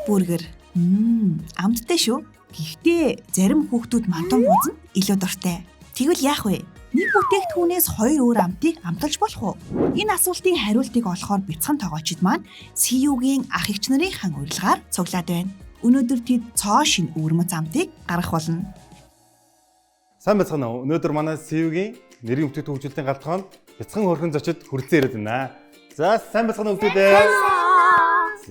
Бургер. Амттай шүү. Гэхдээ зарим хүүхдүүд мантан бууз нь илүү дуртай. Тэгвэл яах вэ? Нэг бүтээгдэхүүнээс хоёр өөр амтыг амталж болох уу? Энэ асуултын хариултыг олохоор бяцхан тоогоочид маань CU-гийн ах эгч нарын хан урилгаар цуглаад байна. Өнөөдөр тэд цоо шин өвөрмөц амтыг гаргах болно. Сайн байцгаана уу? Өнөөдөр манай CU-гийн нэрийн бүтээгдэхүүн хөгжлийн галтгоонд бяцхан хөрхөн зочид хүрэлцэн ирээд байна. За сайн байцгаана хүүхдүүдээ.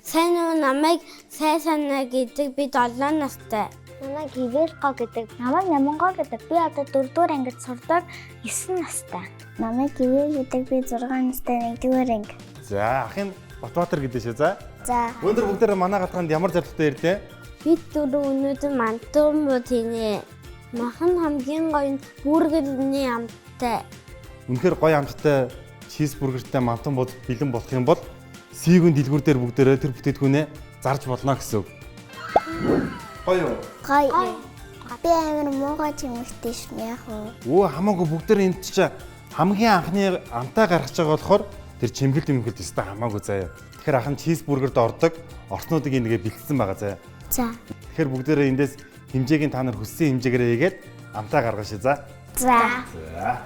Сайн уу намайг сайн гэдэг би 7 настай. Намайг Ивэлго гэдэг. Намайг Намонго гэдэг. Би одоо 4-р ангид сурдаг 9 настай. Намайг Ивэ гэдэг. Би 6 настай 1-р анги. За ахын Батбаатар гэдэг шүү. За. За. Өнөөдөр бүгдээрээ манай галтгоонд ямар зорилготой ирлээ? Бид дөрөв өнөөдөр мантан бууд хийнэ. Махан хамгийн гоё бүргэрний амттай. Үнэхээр гоё амттай чизбургертэй мантан бод бэлэн болох юм бол CU-гийн дэлгүүр дээр бүгдээрээ тэр бүтээгдэхүүнээ зарж болно гэсэн үг. Гоё юу? Гоё. Би амар муугай чимэгтэй шин яах вэ? Өө хамаагүй бүгдээрээ энд чи хамгийн анхны амтаа гаргаж байгаа болохоор тэр чимгэлт өстой хамаагүй заяа. Тэгэхээр ахын чизбургерд ордог орцнуудыг нэгэ бэлдсэн байгаа заяа. За. Тэгэхээр бүгдээрээ эндээс хэмжээг нь та нар хүссэн хэмжээгээр хийгээд амтаа гаргаж шээ за. За. За.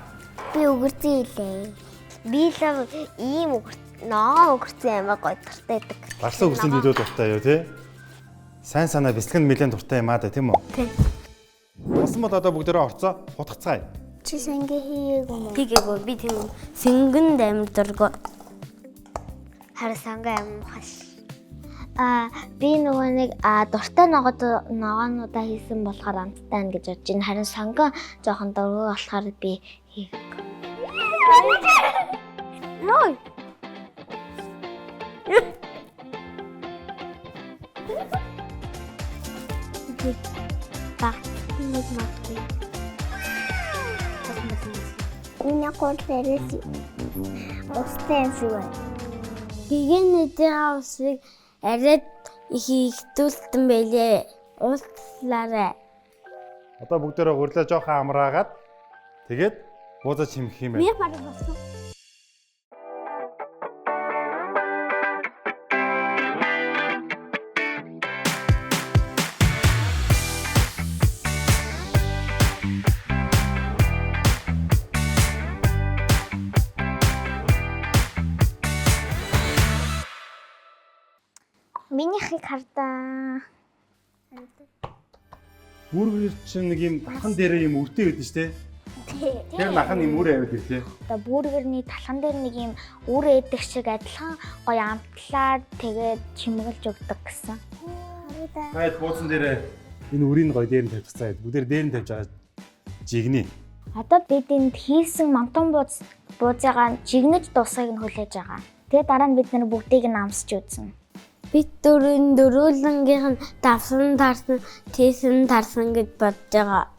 Би өгөрцөн илээ. Би л ийм өгөрцөн амар гоё дуртай байдаг. Гарсан хүссэн илүү дуртай юу тий? Сайн санаа бэлтгэн нэлээд дуртай юм аа да тийм үү? Тийм. Болсон бол одоо бүгдээрээ орцоо хутгацгаая. Чи сангээ хийгээгүй юм уу? Хийгээгүй би тийм сэнгэн амир дургу. Харин сангаа амар хаш. Би нөгөө нэг дуртай ногоонуудаа хийсэн болохоор амттай гэж бодож байна. Харин сангаа жоохон дургу болохоор би хийгээгүй. Ной. Нэг магадгүй. Миний коллерээс устэн шүү. Гигэнэтэй усыг арайд их ихтүүлтэн байлээ. Ууслаарай. Одоо бүгдээрээ гурлаа жоохон амраагаад тэгээд буузаж хэмэх юм байна. Бараг болсон. Минийхийг хардаа. Бүргэр чинь нэг юм талхан дээр юм үртэй байдаг шүү дээ. Тэр нахан юм үрээ аваад ирлээ. Одоо бүргэрний талхан дээр нэг юм үр ээдэг шиг адилхан гоё амтлаад тэгээд чимгэлж өгдөг гэсэн. Хайд буусан дээр энэ үрийн гоё дээр нь тавьчихсан. Бүгдээр дээр нь тавьж байгаа жигний. Одоо бид энд хийсэн мантан буузаагаа жигнэж дуусгыг нь хүлээж байгаа. Тэгээд дараа нь бид нэр бүгдийг нь амсч үзнэ. Бид дөрүүлэнгийнх нь давсан тарсан, тийсэн тарсан гэж бодож байгаа.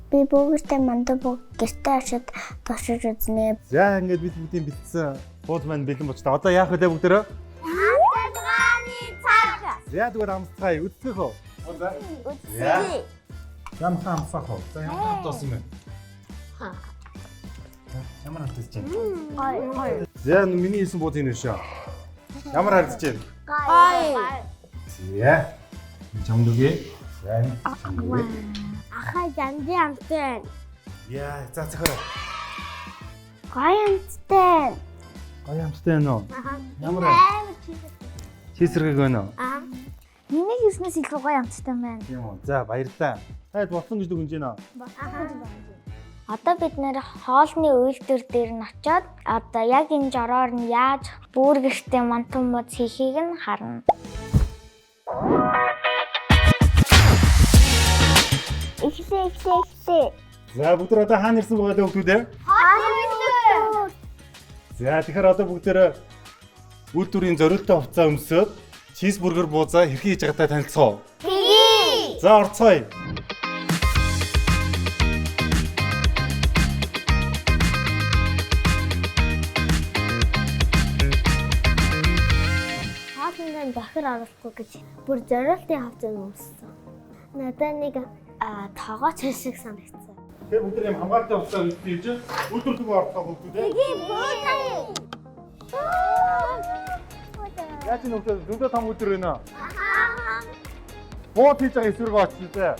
Би бүгдтэй мантан бууг гэртээ ашид тушиж үзнэ. За ингээд бид бүгдийн бэлдсэн бууз маань бэлэн болчихлоо. Одоо яах вэ бүгдээрээ? Амтганы цаг. За зүгээр амсцгаая. Үдсэх үү? За. Үзнэ. Ямхан амсах уу? За ямар хамтаас юм бэ? Ямар хамтаас чинь? Гоё. За миний хийсэн бууз энэ шүү. Ямар харагдаж байна? Гоё. За. Чамдугээ. За. Чамдугээ. Ахаа жанди амтай. Яа, за цохороо. Гоё амттай. Гоё амттай байна уу? Ямар чизэрэг байна уу? Миний хийснээс илүү гоё амттай байна. Тийм үү. За баярлалаа. Хайд болсон гэж дүгнэж байна. Одоо бид нэр хоолны үйлдвэр дээр нь очиод одоо яг энэ жороор нь яаж бүргэртэй мантан бууз хийхийг нь харна. Ихлээ. За бүгд одоо хаана ирсэн байгаа хүүхдүүд ээ? За тэгэхээр одоо бүгдээрээ үйлдвэрийн зориултаа хувцас өмсөд чизбургер буузаа хэрхэн хийж байгаатай танилцгаа. За орцгоё. Бахир оруулахгүй гэж бүр зориултын хувцас өмссөн. Надад нэг тоогооч шиг санагдсан. Тэгэхээр бүгд юм хамгаалалтын хувцас өмсөж хийж үйлдвэрлэгээ орцгоо бүгд ээ. Яаж нөхөд зөндөө том өдөр байна аа. Бууд хийж байгаа эсвэргөө оччихлээ.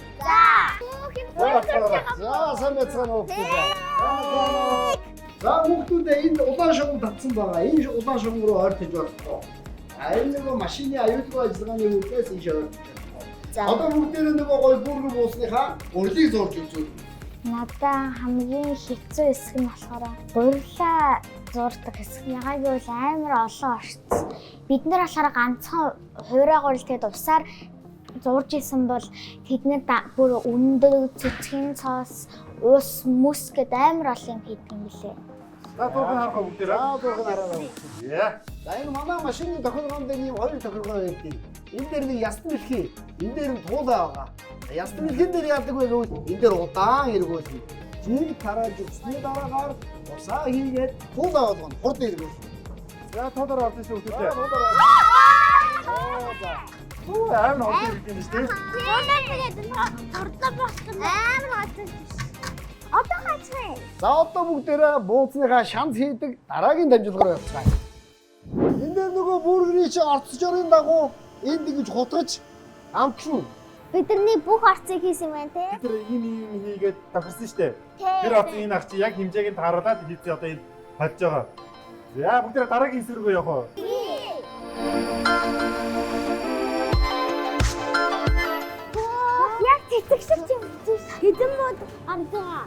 За сайн байцгаана уу хүүхдүүд. За хүүхдүүдээ энд улаан шугам татсан байгаа. Энэ улаан шугам руу ойртож болохгүй. Энэ нөгөө машины аюулгүй ажиллагааны үүднээс ийш ойртож болохгүй. Одоо бүгдээ нөгөө гой бүргэр буусныхаа урьдыг зурж үзвэл. Надаа хамгийн хэцүү хэсэг нь болохоор гурилаа зурдаг хэсэг. Ягаад гэвэл амар олон орцсон. Бид нар болохоор ганцхан хуурай гурил тэгээд усаар зурж исэн бол тэднэр бүр өндөр цэцгийн цоос, ус, мүс гэдэг амар олон юм хийдэг юм билээ. За дурхан харах бүгдээ. За дурхан хараа. Яа. За энэ манай машины тохиргоон дээр ийм хоёр тохиргоо байдаг. Энэ дээр нэг ястан бэлхий, энэ дээр нь туулаа байгаа. Ястан бэлхэн дээр яадаг вэ гэвэл энэ дээр удаан эргүүлсэн. Жиг тарааж өгсөний дараагаар усаа хийгээд туулаа болгоно. Хурд эргүүлсэн. За тодор орсон шүү За хүүхдүүд. туулаа. Амар хол ирэх юм шүү дээ. Тэгээд урдаа болсон амар хатсан. Одоо хацгаа. За одоо бүгдээрээ бууцныхаа шанс хийдэг дараагийн дамжуулгаар явцгаая. Энэ дээр нөгөө бүргэрийн чи орцож орын дагуу энд ингэж хутгаж амтсан. Бидний бүх орцыг хийсэн юм байна те. Тэр ийм хийгээд тохирсон шүү дээ. Тэр одоо энэ ах чи яг хэмжээг нь тааруулаад хийсэн одоо энэ хадж байгаа. За бүгдээ дараагийн эсвэргөө явах уу? Яг цэцэг шиг юм. Хэдэн бод амтгаа.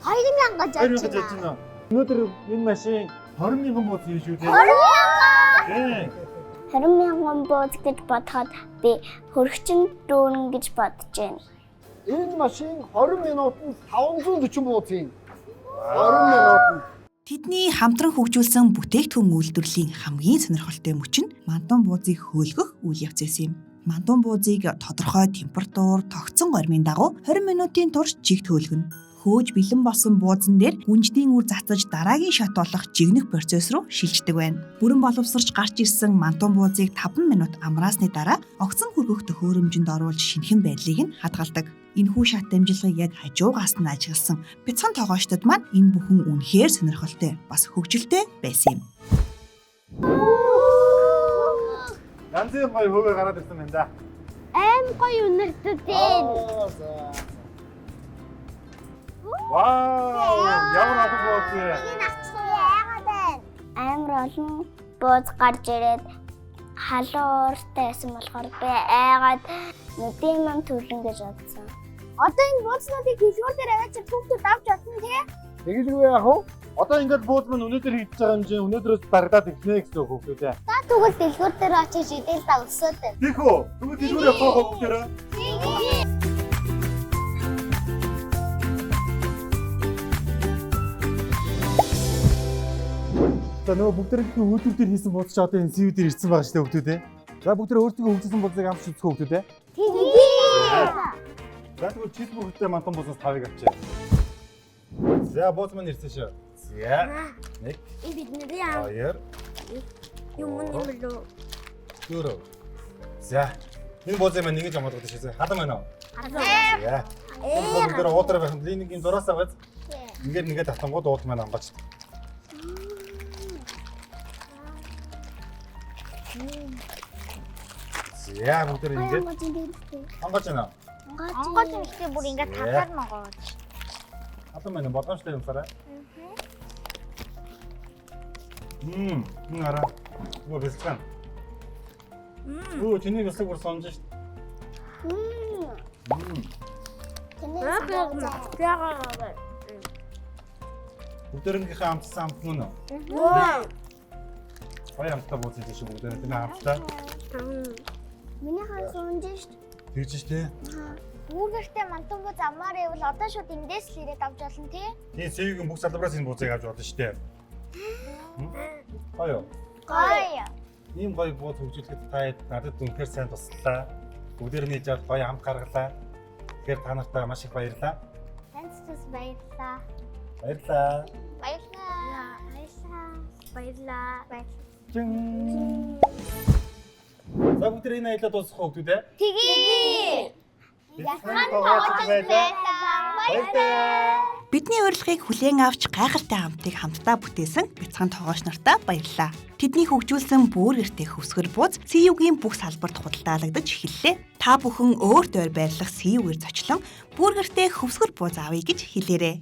2000 гаж Хоёр гэж яаж байна? Өнөөдөр энэ машин 20,000 бууз хийж шүү дээ. 20,000 бод гэж бодоход би хөрөгчин дүүрэн гэж бодож байна. Энэ машин 20 минутанд 540 бууз юм. 20 минутанд. Тэдний хамтран хөгжүүлсэн бүтээгдэхүүн үйлдвэрлэлийн хамгийн сонирхолтой мөч нь мандун буузыг хөөлгөх үйл явц байсан юм. Мандун буузыг тодорхой температур, тогтсон гормын дагуу 20 минутын турш жигт хөөлгөнө. Хөөж бэлэн болсон буузан дээр гүнждийн үр цацаж дараагийн шат болох жигнэх процесс руу шилждэг байна. Бүрэн боловсрч гарч ирсэн мандун буузыг 5 минут амраасны дараа огцон хүргэх төхөөрөмжөнд оруулж шинэхэн байдлыг нь хадгалдаг. Энэхүү шат дамжлагыг яг хажуугаас нь ажигласан бяцхан тоогоочдод маань энэ бүхэн үнэхээр сонирхолтой бас хөгжилтэй байсан юм. Янзын гоё хөвөө гараад ирсэн байна да. Аим гоё үнэртүүдээ. Вау! Ямар олон бууз вэ? Энэ ачсан яагаад байна? Амар олон бууз гарч ирээд халуун ууртай байсан болохоор би айгаад нүдийн мам төлнө гэж бодсон. Одоо энэ буузнуудыг дэлгүүр дээр аваад чи түүхтэд авч олно тий? Тэгэлгүй яах вэ? Одоо ингээд бууз маань өнөөдөр хийж байгаа хэмжээ өнөөдрөөс дагдаад ирнэ гэсэн үг хүүхдүүд. Та тэгвэл дэлгүүр дээр очиж идэл та өсөөд байна. Тийх үү? Тэгвэл дэлгүүр явах хүүхдээрээ. За нөгөө бүгдээрээ өөдөр дээр хийсэн бууз чи одоо энэ СВ дээр ирсэн байгаа шүү дээ хүүхдүүд. За бүгдээрээ өөрсдөө хөгжсөн буузыг амч үзэх хүүхдүүд. За тэгвэл чиз бүгдээ мантан буузаас 5-ыг авчээ. За бууз маань ирсэн шүү. За. 1 Бидний яа 2 юм нэмэлөө. 4. За. Энэ буузыг маань ингэж амгадаг шүү. Хадан байна уу? За. Энэ бүгдээрээ уудраа байх. Нэг юм зураасаа бац. Ингээд татангууд ууд маань амгаач. За бүгдээр ингээд амгаач байна. Онгоц ихтэй бүр ингээд татаар ногоож. Хатан байна бодомжтой юм сараа. Энэ араа. Оо бэлтгэн. Оо чиний бэлэг бүр сонж шít. Бүгдээрийнхээ амтсан амт мөн үү? Хоёр амттай бууз хийж шүү бүгдээр энэ амттай. Миний хаан сонж шít. Тэгж штэ. Үүрэгтэй мантан бууз амаар ивэл одоо шууд эндээс л ирээд авч болно тий? Тийм сэвийн бүх салбараас энэ буузыг авч болно штэ. Гоё. Гоё. Ийм гоё бууз хөгжүүлэхэд та надад үнэхээр сайн туслаа. Бүгдээр нь хийж гоё амт гаргалаа. Тэгэхээр та нартай маш их баярлалаа. Танд ч баярлалаа. Баярлалаа. Баярлалаа. Баярлалаа. За бүгдээр энэ аялал дуусах хүүхдүүд ээ. Тэгээ. Яхан тоогооч байлаа. Баярлалаа. Бидний урилгыг хүлээн авч гайхалтай хамтыг хамтдаа бүтээсэн бяцхан тоогооч нартаа баярлалаа. Тэдний хөгжүүлсэн бүүргэртэй хөвсгөр бууз CU-гийн бүх салбарт худалдаалагдаж эхэллээ. Та бүхэн өөрт ойр байрлах CU-гээр зочлон бүүргэртэй хөвсгөр бууз авъя гэж хэлээрэй.